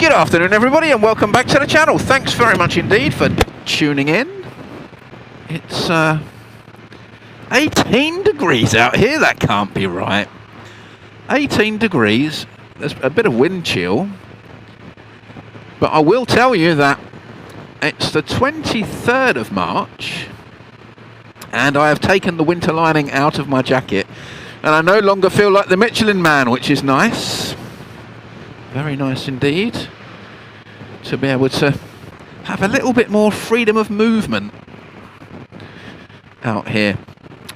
Good afternoon everybody and welcome back to the channel. Thanks very much indeed for tuning in. It's 18 degrees out here, that can't be right. 18 degrees, there's a bit of wind chill. But I will tell you that it's the 23rd of March and I have taken the winter lining out of my jacket and I no longer feel like the Michelin Man, which is nice. Very nice indeed to be able to have a little bit more freedom of movement out here.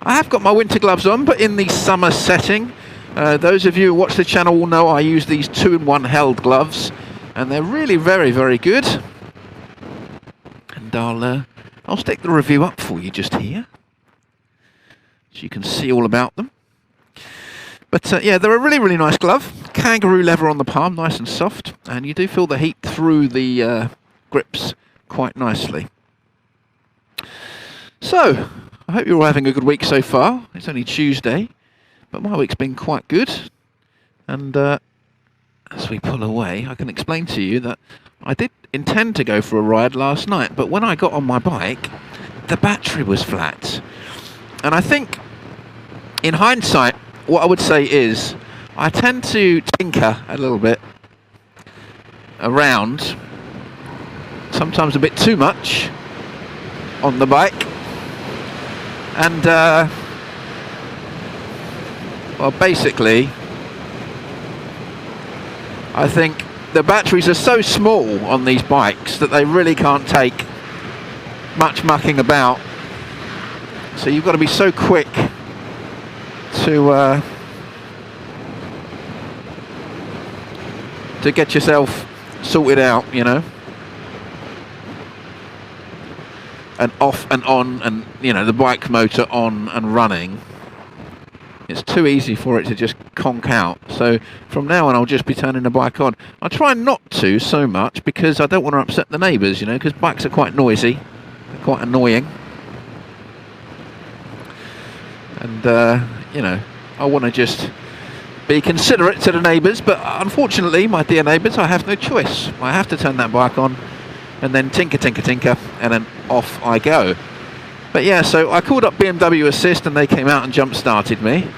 I have got my winter gloves on, but in the summer setting. Those of you who watch the channel will know I use these 2-in-1 held gloves and they're really very, very good. And I'll stick the review up for you just here so you can see all about them. But yeah, they're a really, really nice glove. Kangaroo leather on the palm, nice and soft. And you do feel the heat through the grips quite nicely. So, I hope you're all having a good week so far. It's only Tuesday, but my week's been quite good. And as we pull away, I can explain to you that I did intend to go for a ride last night, but when I got on my bike, the battery was flat. And I think, in hindsight, what I would say is, I tend to tinker a little bit around, sometimes a bit too much, on the bike. And, well, basically, I think the batteries are so small on these bikes that they really can't take much mucking about. So you've got to be so quick to get yourself sorted out, you know, and off and on, and you know, the bike motor on and running. It's too easy for it to just conk out. So from now on I'll just be turning the bike on. I try not to so much because I don't want to upset the neighbours, you know, because bikes are quite noisy, they're quite annoying. And you know, I want to just be considerate to the neighbours, but unfortunately, my dear neighbours, I have no choice. I have to turn that bike on and then tinker, tinker, tinker, and then off I go. But yeah, so I called up BMW Assist and they came out and jump-started me.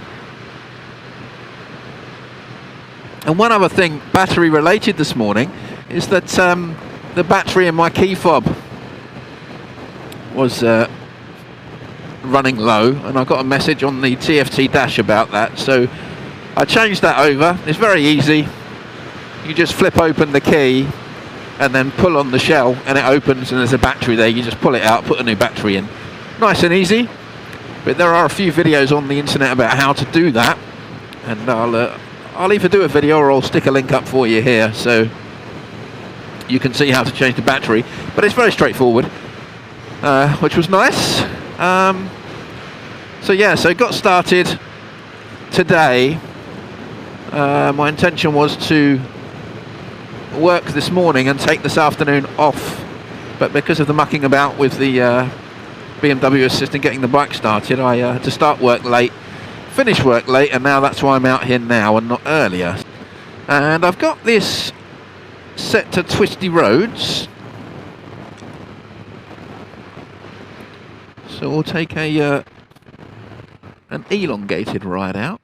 And one other thing, battery related this morning, is that the battery in my key fob was running low, and I got a message on the TFT dash about that, so I changed that over. It's very easy. You just flip open the key and then pull on the shell and it opens and there's a battery there. You just pull it out, put a new battery in. Nice and easy. But there are a few videos on the internet about how to do that, and I'll either do a video or I'll stick a link up for you here so you can see how to change the battery. But it's very straightforward, which was nice. So yeah, so got started today. My intention was to work this morning and take this afternoon off, but because of the mucking about with the BMW Assistant getting the bike started, I had to start work late, finish work late, and now that's why I'm out here now and not earlier. And I've got this set to twisty roads, so we'll take an elongated ride out.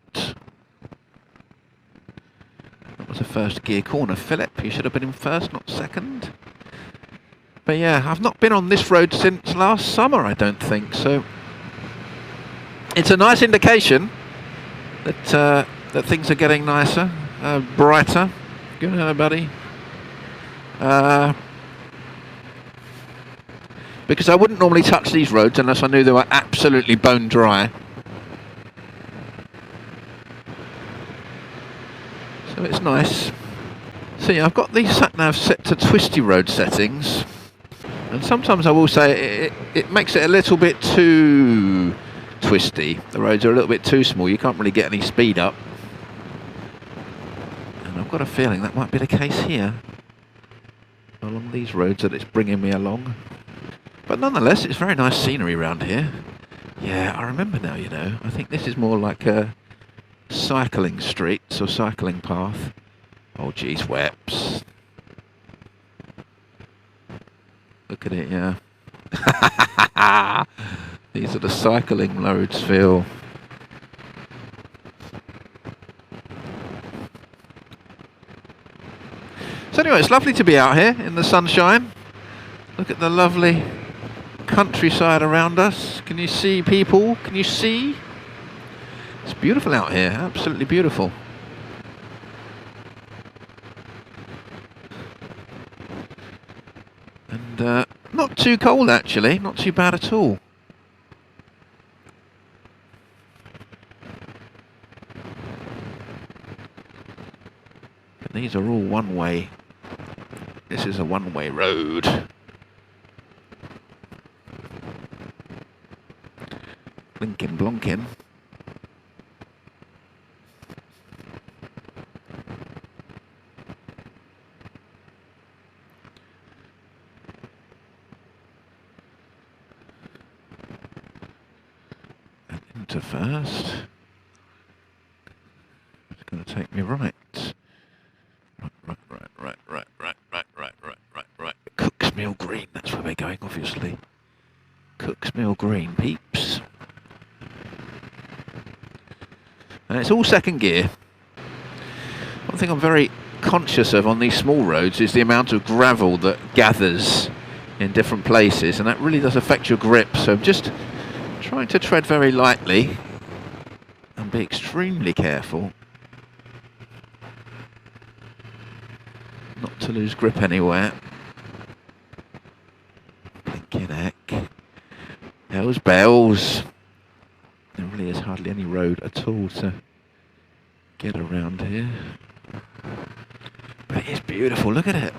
That was a first gear corner, Philip. You should have been in first, not second. But yeah, I've not been on this road since last summer, I don't think. So it's a nice indication that that things are getting nicer, brighter. Good, hello, buddy. Because I wouldn't normally touch these roads unless I knew they were absolutely bone dry. So it's nice. So yeah, I've got these sat-nav set to twisty road settings, and sometimes I will say it makes it a little bit too twisty. The roads are a little bit too small, you can't really get any speed up. And I've got a feeling that might be the case here, along these roads that it's bringing me along. But nonetheless, it's very nice scenery around here. Yeah, I remember now, you know. I think this is more like a cycling streets or cycling path. Oh geez, Weps. Look at it, yeah. These are the cycling roads, Phil. So anyway, it's lovely to be out here in the sunshine. Look at the lovely countryside around us. Can you see, people? Can you see? It's beautiful out here, absolutely beautiful. And not too cold actually, not too bad at all. But these are all one-way. This is a one-way road. Blinking, blonking. And into first. It's going to take me right. Right. Cook's Mill Green, that's where we're going, obviously. Cook's Mill Green, peeps. And it's all second gear. One thing I'm very conscious of on these small roads is the amount of gravel that gathers in different places, and that really does affect your grip. So I'm just trying to tread very lightly and be extremely careful not to lose grip anywhere. Blinking heck. Those bells. There really is hardly any road at all to get around here. But it is beautiful, look at it.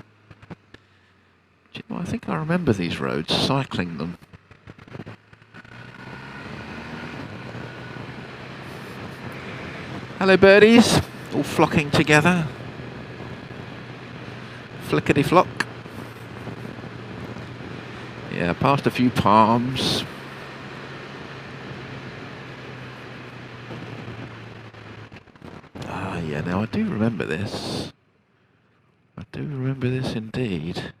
Do you know, I think I remember these roads, cycling them. Hello birdies, all flocking together. Flickety-flock. Yeah, past a few palms. Ah, yeah, now I do remember this. I do remember this indeed.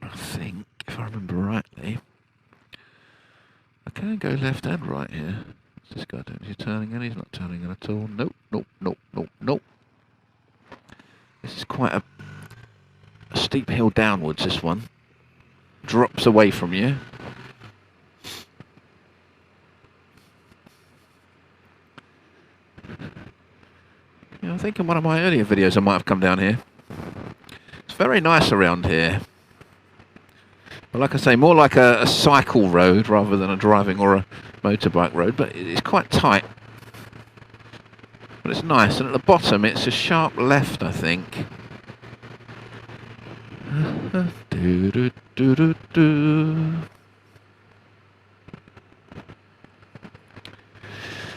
I think, if I remember rightly, I can go left and right here. What's this guy doing? Is he turning in? He's not turning in at all. Nope, nope, nope, nope, nope. This is quite a steep hill downwards, this one. Drops away from you. Yeah, I think in one of my earlier videos I might have come down here. It's very nice around here. But like I say, more like a cycle road rather than a driving or a motorbike road, but it's quite tight. But it's nice, and at the bottom it's a sharp left, I think.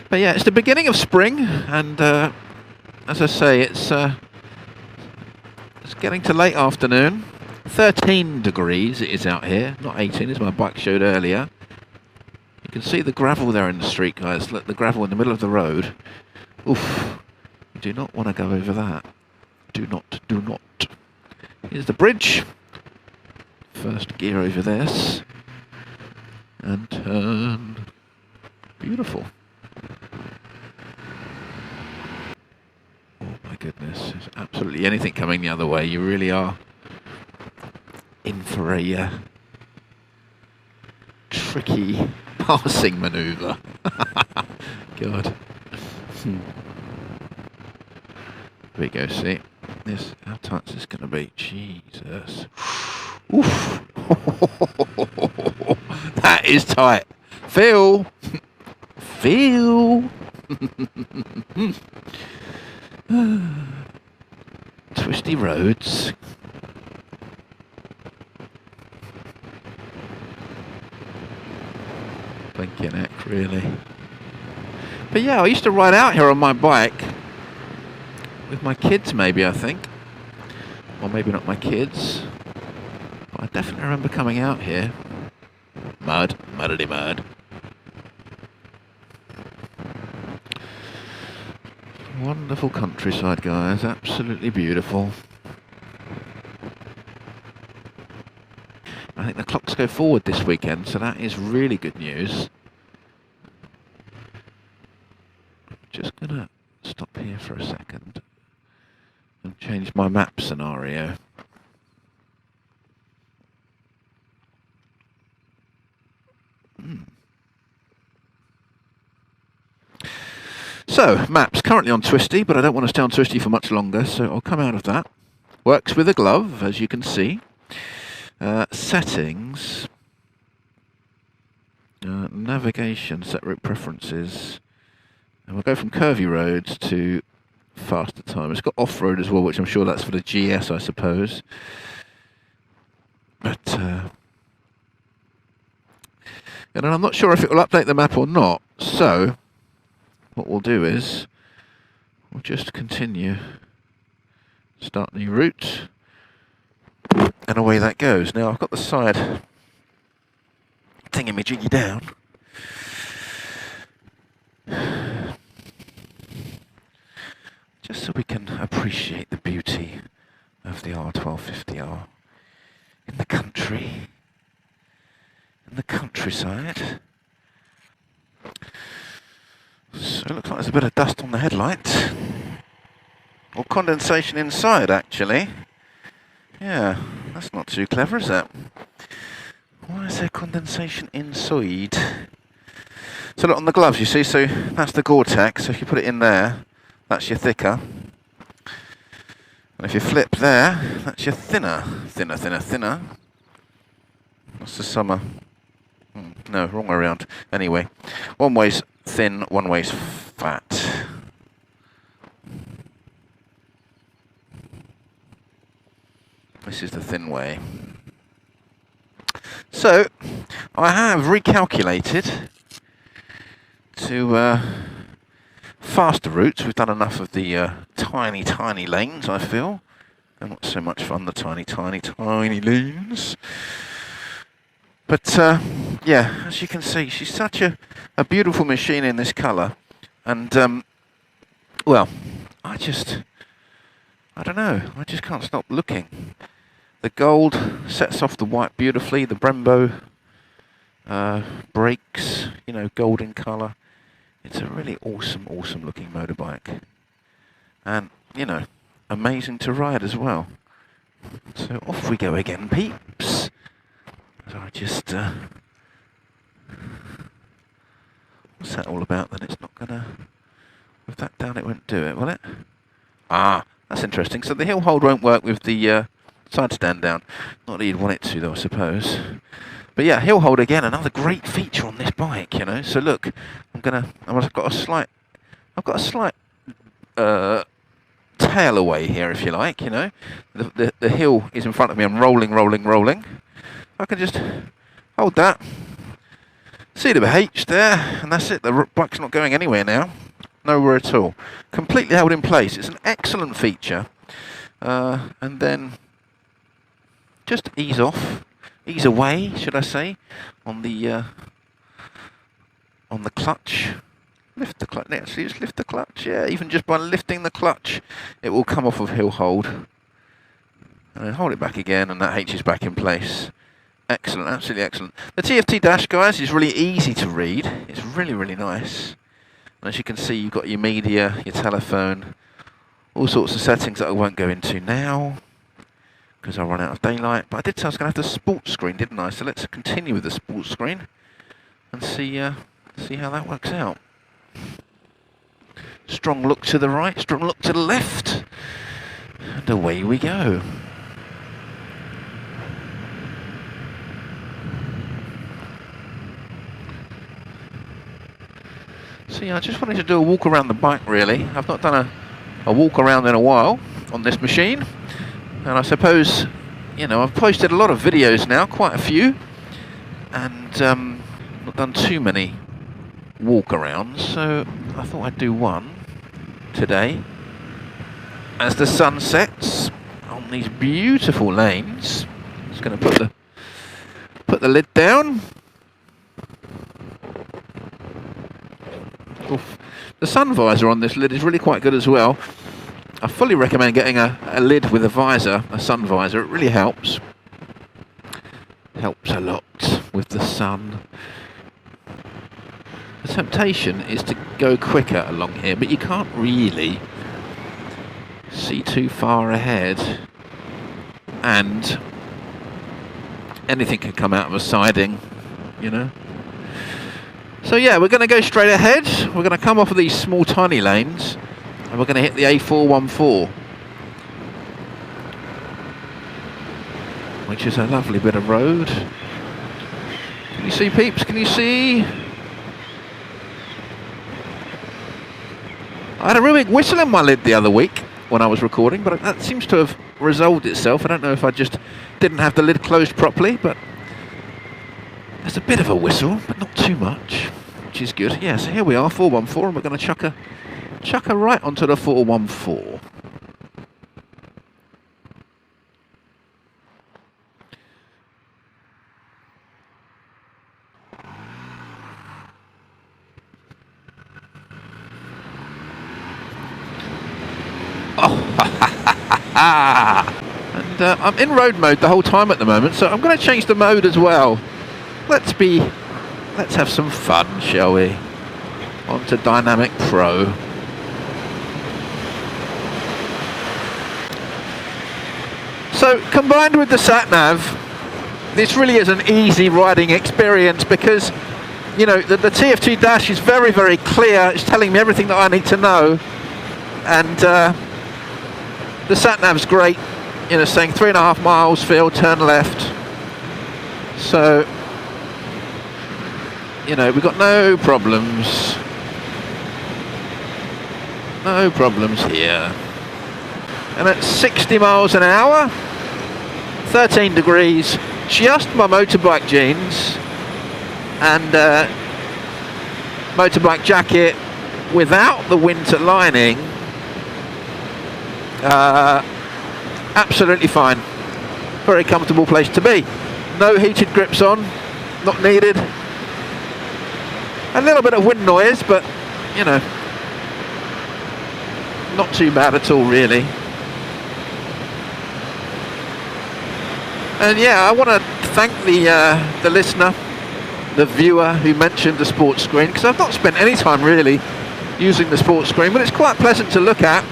But yeah, it's the beginning of spring, and as I say, it's getting to late afternoon. 13 degrees it is out here, not 18 as my bike showed earlier. You can see the gravel there in the street, guys. Look, the gravel in the middle of the road. Oof, you do not want to go over that. Do not, do not. Here's the bridge. First gear over this. And turn. Beautiful. Oh my goodness, there's absolutely anything coming the other way. You really are in for a tricky passing manoeuvre. God. Here we go, see. This, how tight's this going to be? Jesus. Oof. That is tight. Phil. Phil. Twisty roads. Blinking heck, really. But yeah, I used to ride out here on my bike with my kids, maybe, I think. Or maybe not my kids. But I definitely remember coming out here. Mud, muddity mud. Wonderful countryside, guys. Absolutely beautiful. tracks go forward this weekend, so that is really good news. Just gonna stop here for a second and change my map scenario. So, maps currently on Twisty, but I don't want to stay on Twisty for much longer, so I'll come out of that. Works with a glove, as you can see. Settings. Navigation, set route preferences. And we'll go from curvy roads to faster time. It's got off-road as well, which I'm sure that's for the GS, I suppose. But, and I'm not sure if it will update the map or not, so what we'll do is we'll just continue, start new route, and away that goes. Now I've got the side thingy-majiggy down. Just so we can appreciate the beauty of the R1250R in the country, in the countryside. So it looks like there's a bit of dust on the headlight. Or condensation inside, actually. Yeah, that's not too clever, is it? Why is there condensation inside? So look on the gloves, you see, so that's the Gore-Tex. So if you put it in there, that's your thicker. And if you flip there, that's your thinner. Thinner, thinner, thinner. That's the summer. No, wrong way around. Anyway, one way's thin, one way's fat. This is the thin way. So, I have recalculated to faster routes. We've done enough of the tiny, tiny lanes, I feel. They're not so much fun, the tiny, tiny, tiny lanes. But, yeah, as you can see, she's such a beautiful machine in this colour. And, well, I don't know, I just can't stop looking. The gold sets off the white beautifully, the Brembo brakes, you know, golden colour. It's a really awesome, awesome looking motorbike. And, you know, amazing to ride as well. So off we go again, peeps. So I just, what's that all about then? It's not gonna, with that down it won't do it, will it? Ah, that's interesting. So the hill hold won't work with the side stand down. Not that you'd want it to though, I suppose. But yeah, hill hold again, another great feature on this bike, you know. So look, I've got a slight tail away here, if you like, you know. The hill is in front of me, I'm rolling, rolling, rolling. I can just hold that, see the H there, and that's it. The bike's not going anywhere now, nowhere at all. Completely held in place. It's an excellent feature. And then just ease off, ease away, should I say, on the clutch. Lift the clutch. Actually, just lift the clutch. Yeah, even just by lifting the clutch, it will come off of hill hold. And then hold it back again, and that H is back in place. Excellent, absolutely excellent. The TFT dash, guys, is really easy to read. It's really, really nice. And as you can see, you've got your media, your telephone, all sorts of settings that I won't go into now because I'll run out of daylight. But I did say I was going to have the sports screen, didn't I? So let's continue with the sports screen and see how that works out. Strong look to the right, strong look to the left, and away we go. So yeah, I just wanted to do a walk around the bike really. I've not done a walk around in a while on this machine. And I suppose, you know, I've posted a lot of videos now, quite a few. And not done too many walk arounds. So I thought I'd do one today. As the sun sets on these beautiful lanes. Just going to put the lid down. Oof. The sun visor on this lid is really quite good as well. I fully recommend getting a lid with a visor, a sun visor. It really helps. Helps a lot. with the sun. The temptation is to go quicker along here, but you can't really see too far ahead. And anything can come out of a siding, you know. So yeah, we're going to go straight ahead. We're going to come off of these small tiny lanes and we're going to hit the A414, which is a lovely bit of road. Can you see, peeps? Can you see? I had a real big whistle in my lid the other week when I was recording, but that seems to have resolved itself. I don't know if I just didn't have the lid closed properly, but there's a bit of a whistle, but not too much, which is good. Yeah, so here we are, 414, and we're going to chuck her right onto the 414. And I'm in road mode the whole time at the moment, so I'm going to change the mode as well. Let's have some fun, shall we? On to Dynamic Pro. So combined with the sat-nav, this really is an easy riding experience because, you know, the TFT dash is very, very clear. It's telling me everything that I need to know, and the sat-nav's great, you know, saying 3.5 miles field, turn left. So, you know, we've got no problems. No problems here. And at 60 miles an hour, 13 degrees, just my motorbike jeans and motorbike jacket without the winter lining. Absolutely fine. Very comfortable place to be. No heated grips on, not needed. A little bit of wind noise, but you know, not too bad at all really. And yeah, I want to thank the listener, the viewer who mentioned the sports screen, because I've not spent any time really using the sports screen, but it's quite pleasant to look at.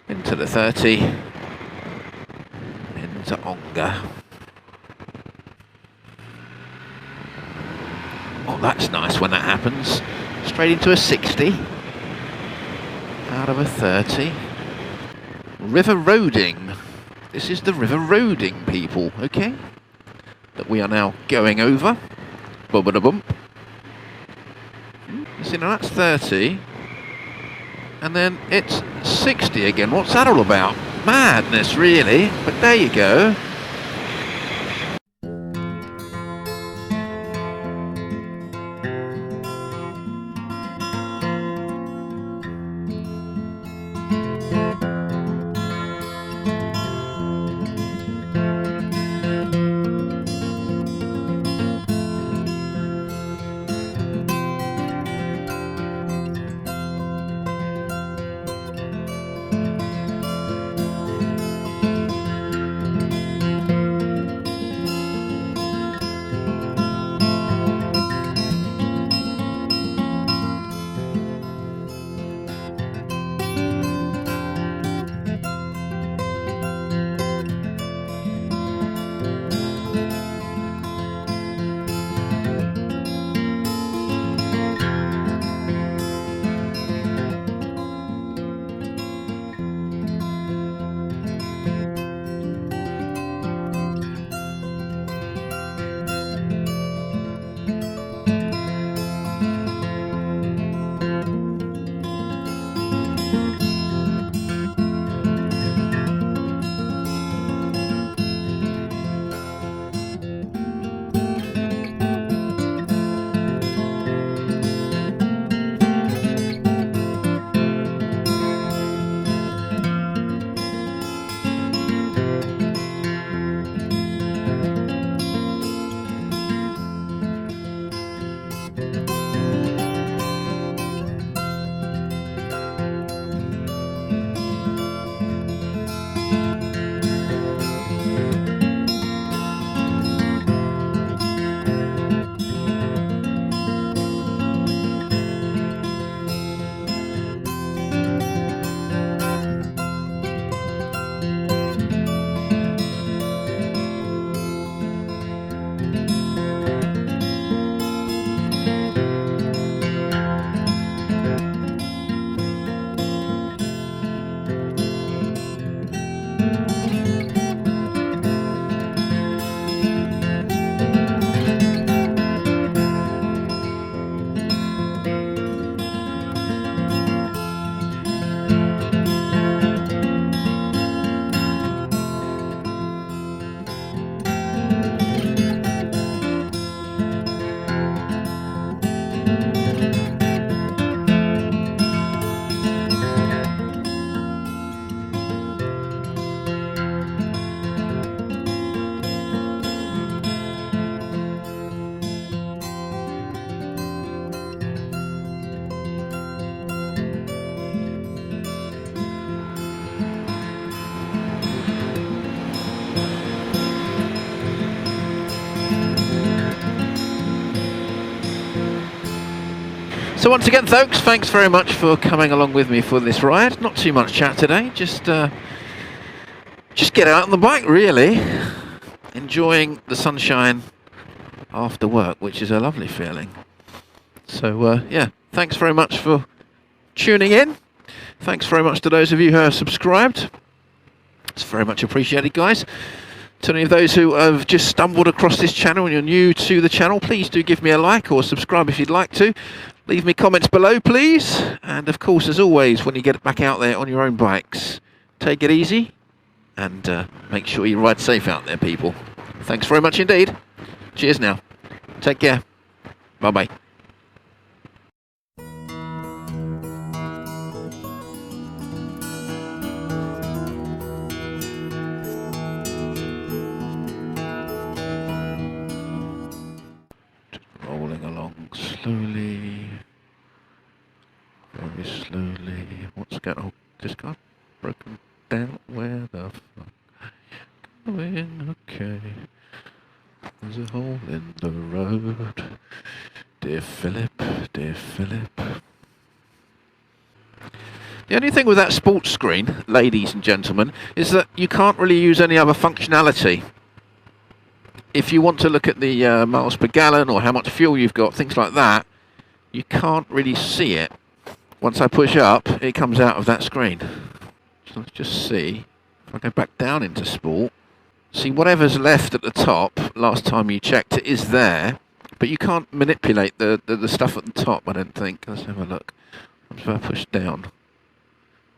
Into the 30, into Onga. Oh, that's nice when that happens. Straight into a 60, out of a 30. River roading. This is the river roading, people, okay? That we are now going over. Bum-ba-da-bump. You see, now that's 30. And then it's 60 again. What's that all about? Madness, really. But there you go. So once again, folks, thanks very much for coming along with me for this ride. Not too much chat today, just get out on the bike, really. Enjoying the sunshine after work, which is a lovely feeling. So, yeah, thanks very much for tuning in. Thanks very much to those of you who have subscribed. It's very much appreciated, guys. To any of those who have just stumbled across this channel and you're new to the channel, please do give me a like or subscribe if you'd like to. Leave me comments below, please. And of course, as always, when you get back out there on your own bikes, take it easy and make sure you ride safe out there, people. Thanks very much indeed. Cheers now. Take care. Bye-bye. Rolling along slowly, very slowly. What's going on? Just got broken down. Where the fuck? Going okay. There's a hole in the road. Dear Philip, dear Philip. The only thing with that sports screen, ladies and gentlemen, is that you can't really use any other functionality. If you want to look at the miles per gallon or how much fuel you've got, things like that, you can't really see it. Once I push up, it comes out of that screen. So let's just see. If I go back down into sport, see whatever's left at the top, last time you checked, it is there, but you can't manipulate the stuff at the top, I don't think. Let's have a look. If I push down.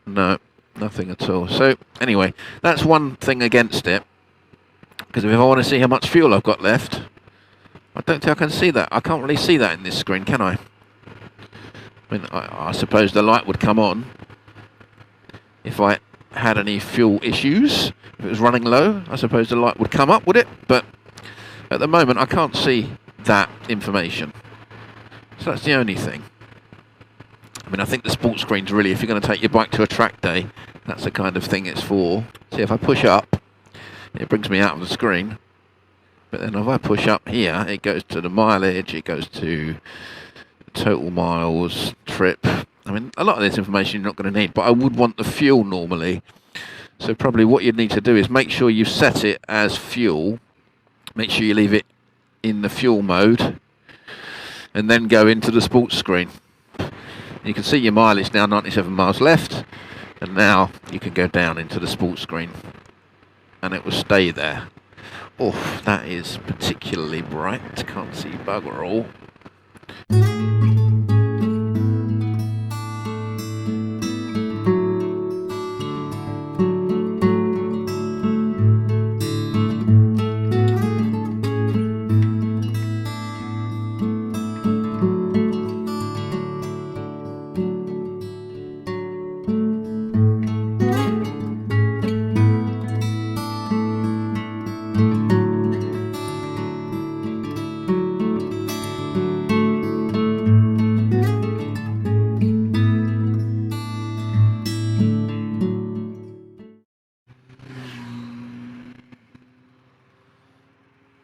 No, nothing at all. So, anyway, that's one thing against it. Because if I want to see how much fuel I've got left, I don't think I can see that. I can't really see that in this screen, can I? I mean, I suppose the light would come on if I had any fuel issues. If it was running low, I suppose the light would come up, would it? But at the moment, I can't see that information. So that's the only thing. I mean, I think the sports screen's really, if you're going to take your bike to a track day, that's the kind of thing it's for. See, if I push up, it brings me out of the screen, but then if I push up here, it goes to the mileage, it goes to total miles, trip. I mean, a lot of this information you're not going to need, but I would want the fuel normally. So probably what you'd need to do is make sure you set it as fuel, make sure you leave it in the fuel mode, and then go into the sports screen. You can see your mileage now, 97 miles left, and now you can go down into the sports screen. And it will stay there. Oh, that is particularly bright. Can't see bugger all.